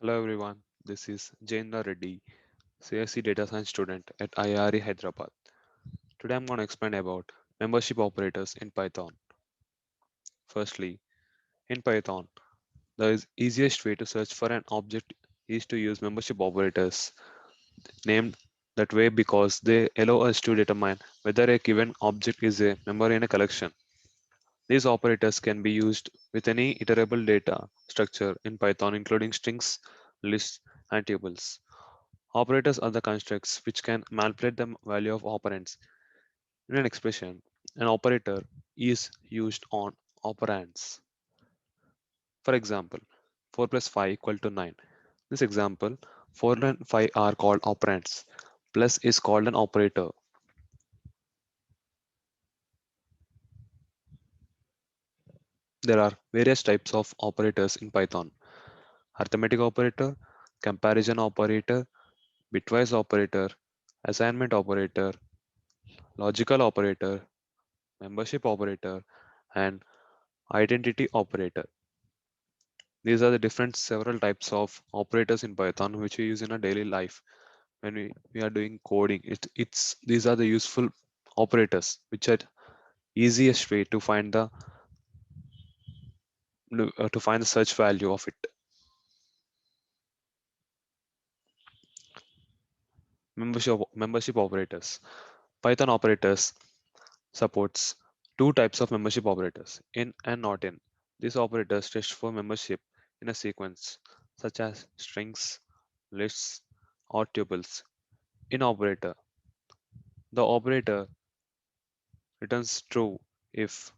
Hello everyone, this is Jendra Reddy, CSC Data Science student at IRE Hyderabad. Today I'm going to explain about membership operators in Python. Firstly, in Python, the easiest way to search for an object is to use membership operators, named that way because they allow us to determine whether a given object is a member in a collection. These operators can be used with any iterable data structure in Python, including strings, lists, and tables. Operators are the constructs which can manipulate the value of operands. In an expression, an operator is used on operands. For example, 4 plus 5 equal to 9. This example, 4 and 5 are called operands. Plus is called an operator. There are various types of operators in Python. Arithmetic operator, comparison operator, bitwise operator, assignment operator, logical operator, membership operator, and identity operator. These are the different several types of operators in Python which we use in our daily life when we are doing coding. It's these are the useful operators which are easiest way to find the search value of it. Membership operators. Python operators supports two types of membership operators, in and not in. These operators test for membership in a sequence such as strings, lists, or tuples. In operator, the operator returns true if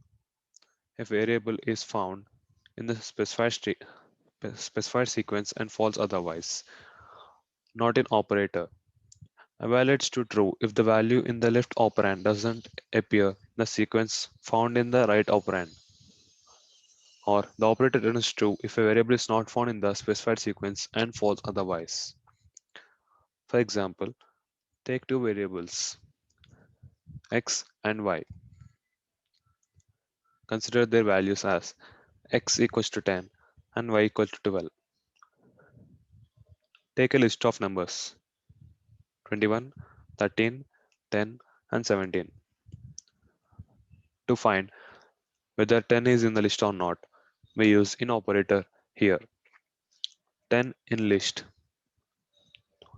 a variable is found in the specified sequence and false otherwise. Not in operator. Evaluates to true if the value in the left operand doesn't appear in the sequence found in the right operand. Or the operator returns true if a variable is not found in the specified sequence and false otherwise. For example, take two variables x and y. Consider their values as x equals to 10 and y equals to 12. Take a list of numbers 21, 13, 10, and 17. To find whether 10 is in the list or not, we use in operator here. 10 in list.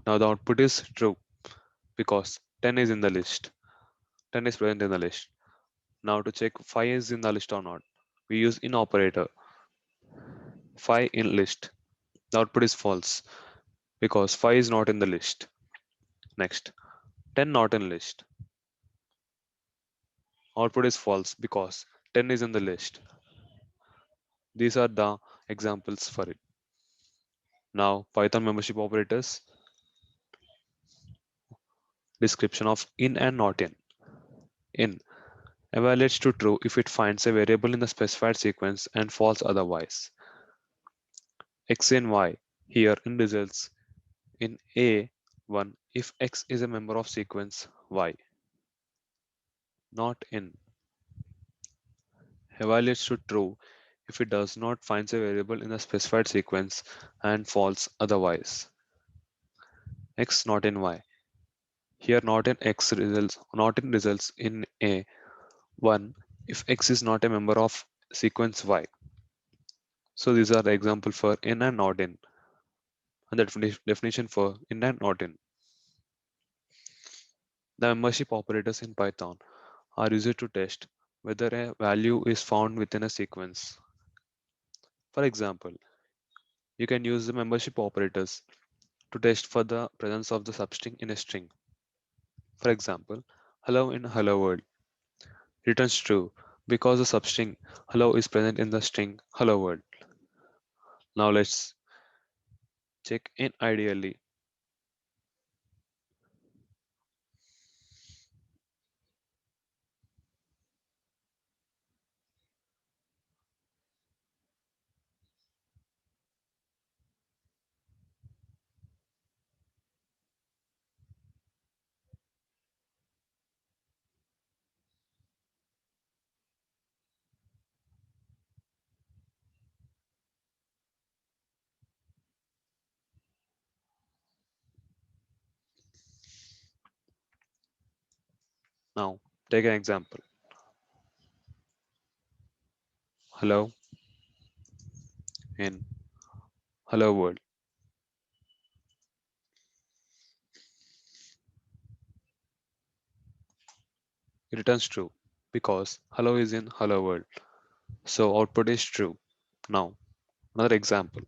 Now the output is true because 10 is in the list. 10 is present in the list. Now to check 5 is in the list or not, we use in operator. 5 in list. The output is false because 5 is not in the list. Next, 10 not in list. Output is false because 10 is in the list. These are the examples for it. Now, Python membership operators, description of in and not in. In evaluates to true if it finds a variable in the specified sequence and false otherwise. X and Y here in results in A1 if X is a member of sequence Y. Not in evaluates to true if it does not find a variable in the specified sequence and false otherwise. X not in Y. Here not in results in A1 if X is not a member of sequence Y. So these are the example for in and not in, and the definition for in and not in. The membership operators in Python are used to test whether a value is found within a sequence. For example, you can use the membership operators to test for the presence of the substring in a string. For example, hello in hello world returns true because the substring hello is present in the string hello world. Now let's check in ideally. Now, take an example. Hello in hello world. It returns true because hello is in hello world. So output is true. Now, another example.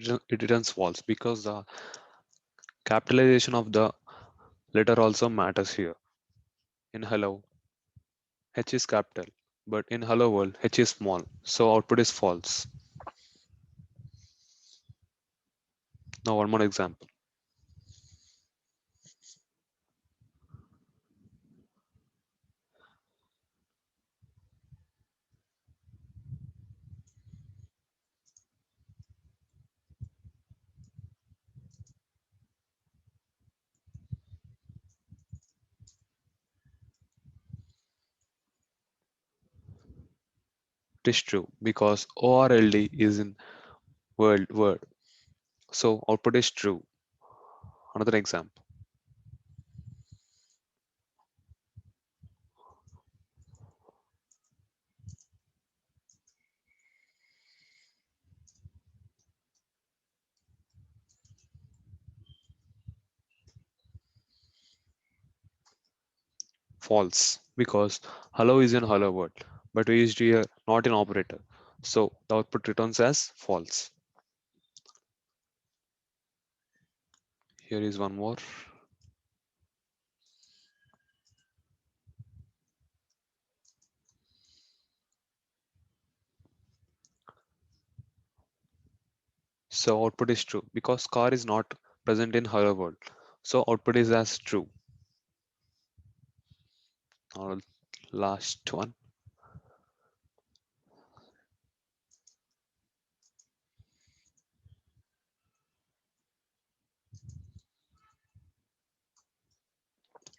It returns false because the capitalization of the letter also matters here. In hello, H is capital, but in hello world, H is small. So output is false. Now one more example. It is true because ORLD is in world word. So output is true. Another example. False because hello is in hello word, but we used here not in operator. So the output returns as false. Here is one more. So output is true because car is not present in hello world. So output is as true. Now last one.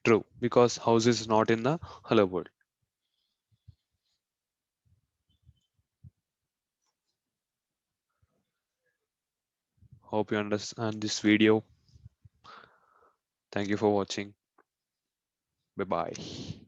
True because house is not in the hello world. Hope you understand this video. Thank you for watching. Bye bye.